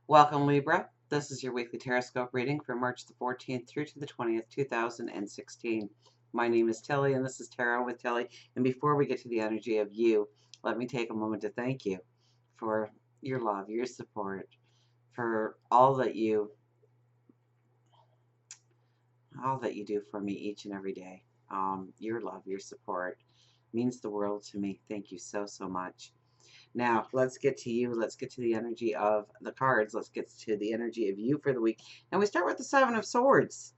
Welcome, Libra. This is your weekly Teroscope reading for March the 14th through to the 20th, 2016. My name is Tilly, and this is Tarot with Tilly. And before we get to the energy of you, let me take a moment to thank you for your love, your support, for all that you do for me each and every day. Your love, your support means the world to me. Thank you so, so much. Now, let's get to you. Let's get to the energy of the cards. Let's get to the energy of you for the week. And we start with the Seven of Swords.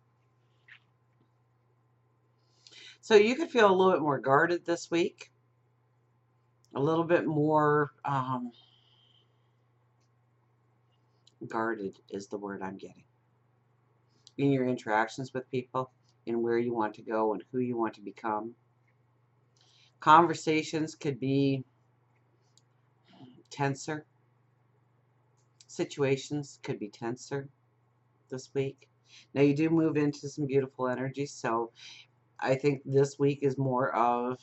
So you could feel a little bit more guarded this week. A little bit more guarded is the word I'm getting. In your interactions with people, in where you want to go and who you want to become. Conversations could be tenser. Situations could be tenser this week. Now you do move into some beautiful energy, so I think this week is more of,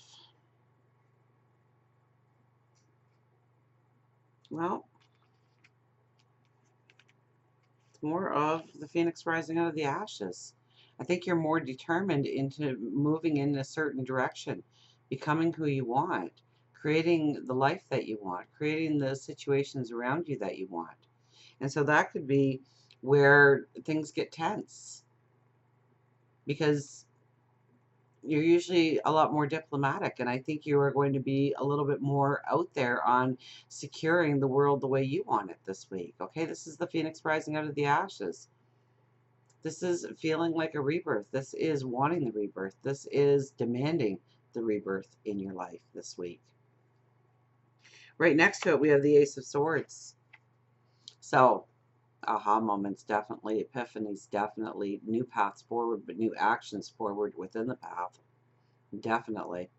well, it's more of the phoenix rising out of the ashes. I think you're more determined into moving in a certain direction, becoming who you want, creating the life that you want, creating the situations around you that you want. And so that could be where things get tense because you're usually a lot more diplomatic, and I think you are going to be a little bit more out there on securing the world the way you want it this week. Okay, this is the phoenix rising out of the ashes. This is feeling like a rebirth. This is wanting the rebirth. This is demanding the rebirth in your life this week. Right next to it, we have the Ace of Swords. So, aha moments, definitely. Epiphanies, definitely. New paths forward, but new actions forward within the path. Definitely.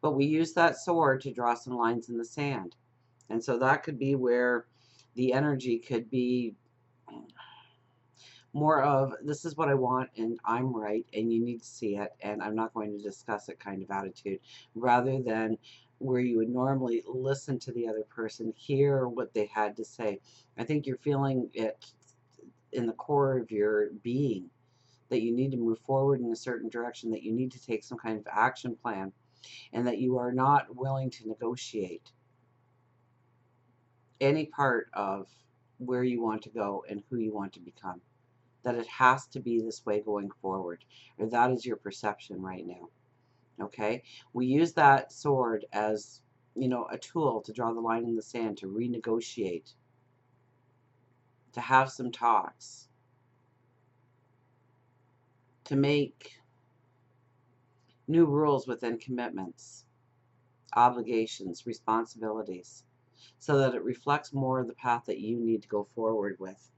But we use that sword to draw some lines in the sand. And so that could be where the energy could be more of, this is what I want and I'm right and you need to see it and I'm not going to discuss it kind of attitude, rather than where you would normally listen to the other person, hear what they had to say. I think you're feeling it in the core of your being that you need to move forward in a certain direction, that you need to take some kind of action plan, and that you are not willing to negotiate any part of where you want to go and who you want to become. That it has to be this way going forward, or that is your perception right now. Okay? We use that sword as, a tool to draw the line in the sand, to renegotiate, to have some talks, to make new rules within commitments, obligations, responsibilities, so that it reflects more of the path that you need to go forward with.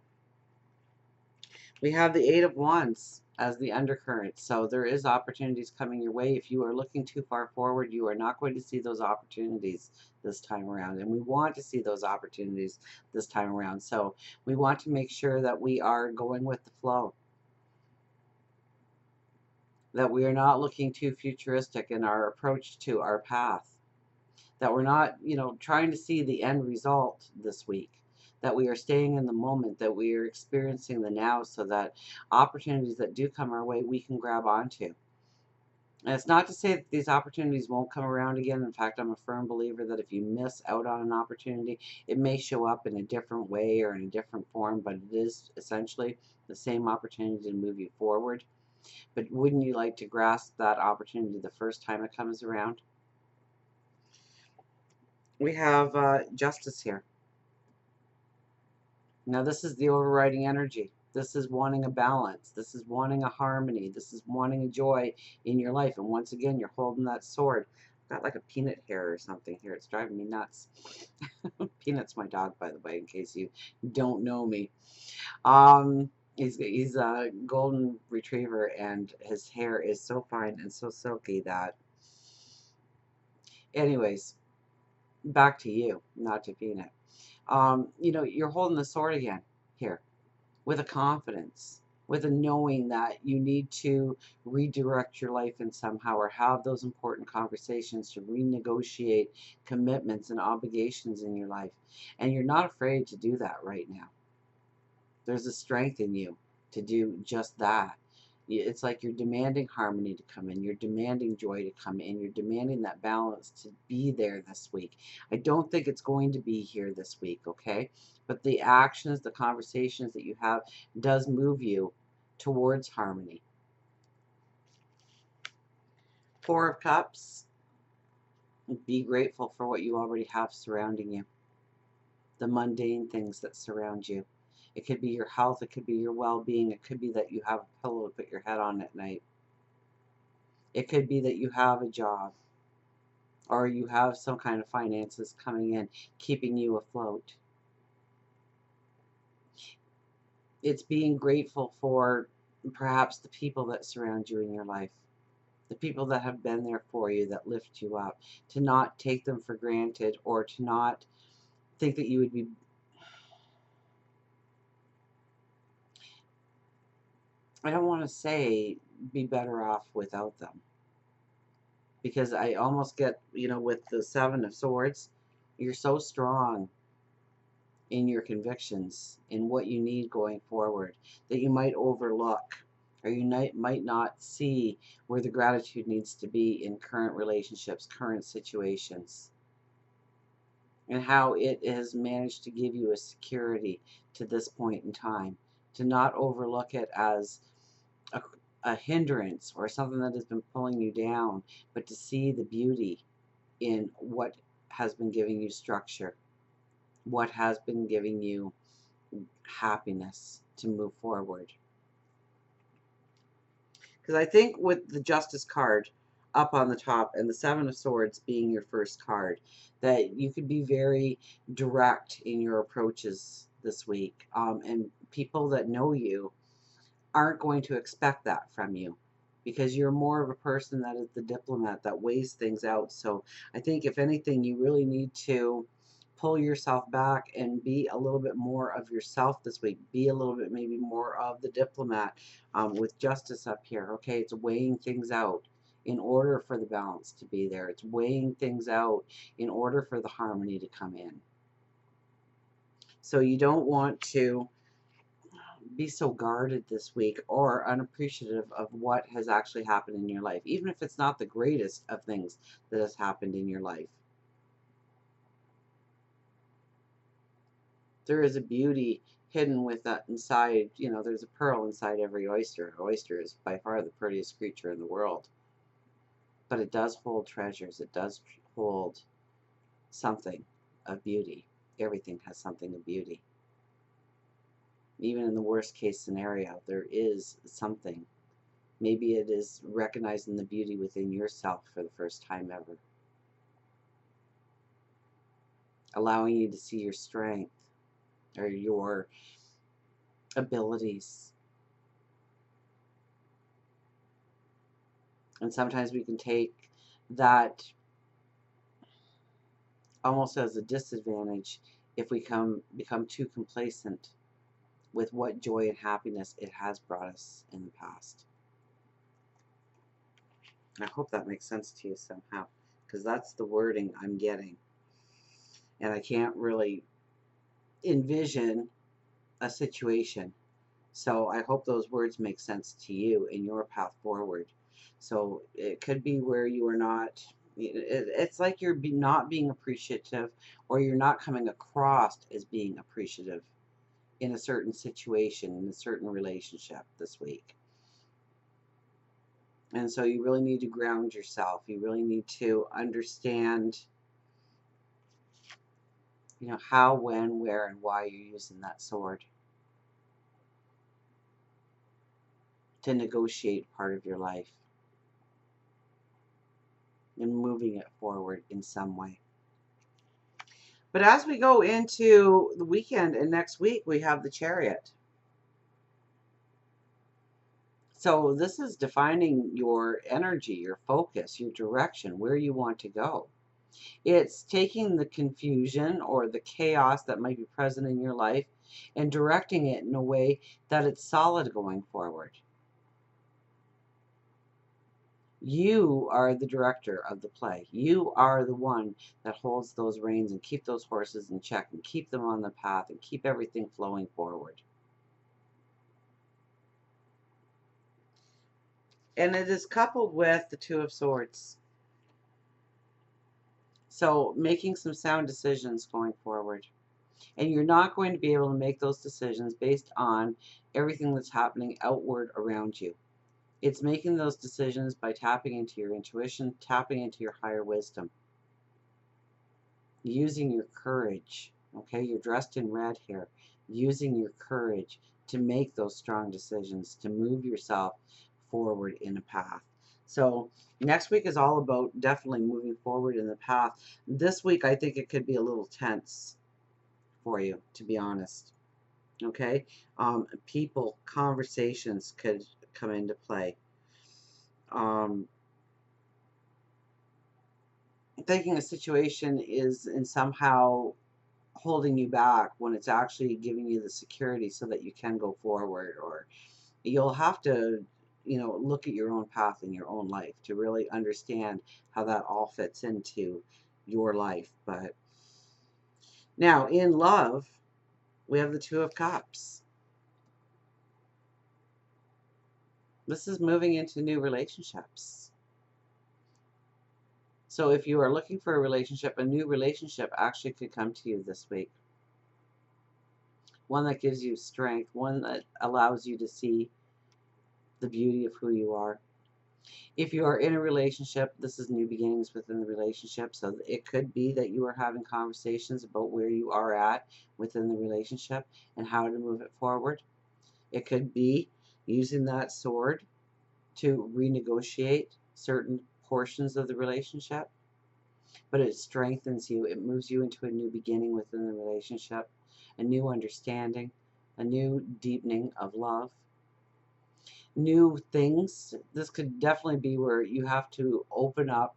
We have the Eight of Wands as the undercurrent. So there is opportunities coming your way. If you are looking too far forward, you are not going to see those opportunities this time around. And we want to see those opportunities this time around. So we want to make sure that we are going with the flow, that we are not looking too futuristic in our approach to our path, that we're not, trying to see the end result this week, that we are staying in the moment, that we are experiencing the now, so that opportunities that do come our way, we can grab onto. And it's not to say that these opportunities won't come around again. In fact, I'm a firm believer that if you miss out on an opportunity, it may show up in a different way or in a different form, but it is essentially the same opportunity to move you forward. But wouldn't you like to grasp that opportunity the first time it comes around? We have justice here. Now, this is the overriding energy. This is wanting a balance. This is wanting a harmony. This is wanting a joy in your life. And once again, you're holding that sword. I've got like a peanut hair or something here. It's driving me nuts. Peanut's my dog, by the way, in case you don't know me. He's a golden retriever, and his hair is so fine and so silky that, anyways, back to you, not to Peanut. You're holding the sword again here with a confidence, with a knowing that you need to redirect your life in somehow, or have those important conversations to renegotiate commitments and obligations in your life. And you're not afraid to do that right now. There's a strength in you to do just that. It's like you're demanding harmony to come in. You're demanding joy to come in. You're demanding that balance to be there this week. I don't think it's going to be here this week, okay? But the actions, the conversations that you have does move you towards harmony. Four of Cups. Be grateful for what you already have surrounding you. The mundane things that surround you. It could be your health, it could be your well-being, it could be that you have a pillow to put your head on at night. It could be that you have a job or you have some kind of finances coming in, keeping you afloat. It's being grateful for perhaps the people that surround you in your life, the people that have been there for you, that lift you up, to not take them for granted or to not think that you would be, I don't want to say be better off without them, because I almost get, with the Seven of Swords, you're so strong in your convictions, in what you need going forward, that you might overlook or you might not see where the gratitude needs to be in current relationships, current situations, and how it has managed to give you a security to this point in time, to not overlook it as a hindrance or something that has been pulling you down, but to see the beauty in what has been giving you structure, what has been giving you happiness to move forward. Because I think with the Justice card up on the top and the Seven of Swords being your first card, that you could be very direct in your approaches this week. And people that know you aren't going to expect that from you, because you're more of a person that is the diplomat that weighs things out. So I think if anything, you really need to pull yourself back and be a little bit more of yourself this week. Be a little bit maybe more of the diplomat, with Justice up here. Okay, it's weighing things out in order for the balance to be there. It's weighing things out in order for the harmony to come in. So you don't want to be so guarded this week or unappreciative of what has actually happened in your life, even if it's not the greatest of things that has happened in your life. There is a beauty hidden with that inside. There's a pearl inside every oyster. An oyster is by far the prettiest creature in the world, but it does hold treasures. It does hold something of beauty. Everything has something of beauty. Even in the worst case scenario, there is something. Maybe it is recognizing the beauty within yourself for the first time ever. Allowing you to see your strength or your abilities. And sometimes we can take that almost as a disadvantage if we become too complacent with what joy and happiness it has brought us in the past. I hope that makes sense to you somehow, because that's the wording I'm getting. And I can't really envision a situation. So I hope those words make sense to you in your path forward. So it could be where you are not, it's like you're not being appreciative, or you're not coming across as being appreciative in a certain situation, in a certain relationship this week. And so you really need to ground yourself. You really need to understand, how, when, where, and why you're using that sword to negotiate part of your life and moving it forward in some way. But as we go into the weekend and next week, we have the Chariot. So this is defining your energy, your focus, your direction, where you want to go. It's taking the confusion or the chaos that might be present in your life and directing it in a way that it's solid going forward. You are the director of the play. You are the one that holds those reins and keep those horses in check and keep them on the path and keep everything flowing forward. And it is coupled with the Two of Swords. So making some sound decisions going forward. And you're not going to be able to make those decisions based on everything that's happening outward around you. It's making those decisions by tapping into your intuition, tapping into your higher wisdom, using your courage. Okay, you're dressed in red here. Using your courage to make those strong decisions, to move yourself forward in a path. So next week is all about definitely moving forward in the path. This week, I think it could be a little tense for you, to be honest. Okay, people, conversations could come into play. Um, Thinking a situation is in somehow holding you back when it's actually giving you the security so that you can go forward, or you'll have to, look at your own path in your own life to really understand how that all fits into your life. But now in love, we have the Two of Cups. This is moving into new relationships. So if you are looking for a relationship, a new relationship actually could come to you this week. One that gives you strength, one that allows you to see the beauty of who you are. If you are in a relationship, this is new beginnings within the relationship. So it could be that you are having conversations about where you are at within the relationship and how to move it forward. It could be using that sword to renegotiate certain portions of the relationship, but it strengthens you. It moves you into a new beginning within the relationship, a new understanding, a new deepening of love, new things. This could definitely be where you have to open up,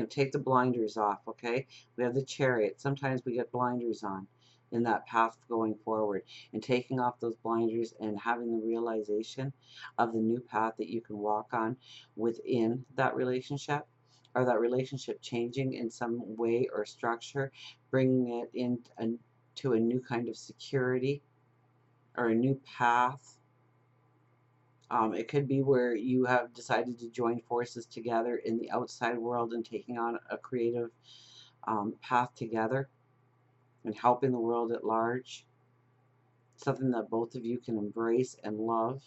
take the blinders off, okay? We have the Chariot. Sometimes we get blinders on in that path going forward, and taking off those blinders and having the realization of the new path that you can walk on within that relationship, or that relationship changing in some way or structure, bringing it into a new kind of security or a new path. It could be where you have decided to join forces together in the outside world and taking on a creative path together and helping the world at large. Something that both of you can embrace and love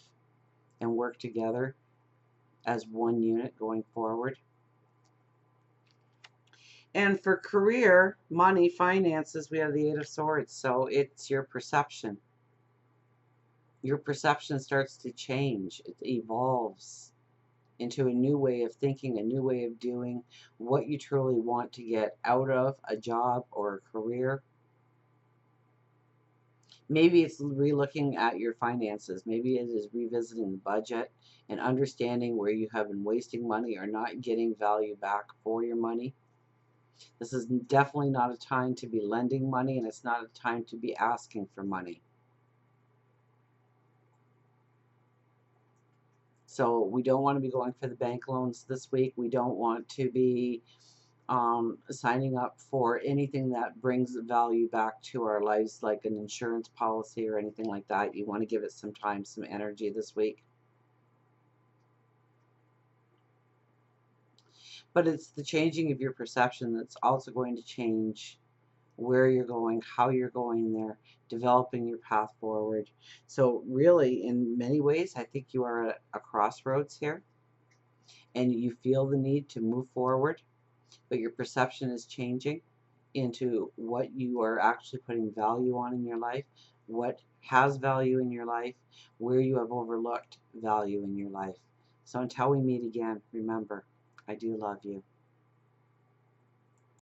and work together as one unit going forward. And for career, money, finances, we have the Eight of Swords. So it's your perception. Your perception starts to change. It evolves into a new way of thinking, a new way of doing what you truly want to get out of a job or a career. Maybe it's relooking at your finances. Maybe it is revisiting the budget and understanding where you have been wasting money or not getting value back for your money. This is definitely not a time to be lending money, and it's not a time to be asking for money. So we don't want to be going for the bank loans this week. We don't want to be signing up for anything that brings value back to our lives, like an insurance policy or anything like that. You want to give it some time, some energy this week. But it's the changing of your perception that's also going to change where you're going, how you're going there, developing your path forward. So really, in many ways, I think you are at a crossroads here, and you feel the need to move forward, but your perception is changing into what you are actually putting value on in your life, what has value in your life, where you have overlooked value in your life. So until we meet again, remember, I do love you.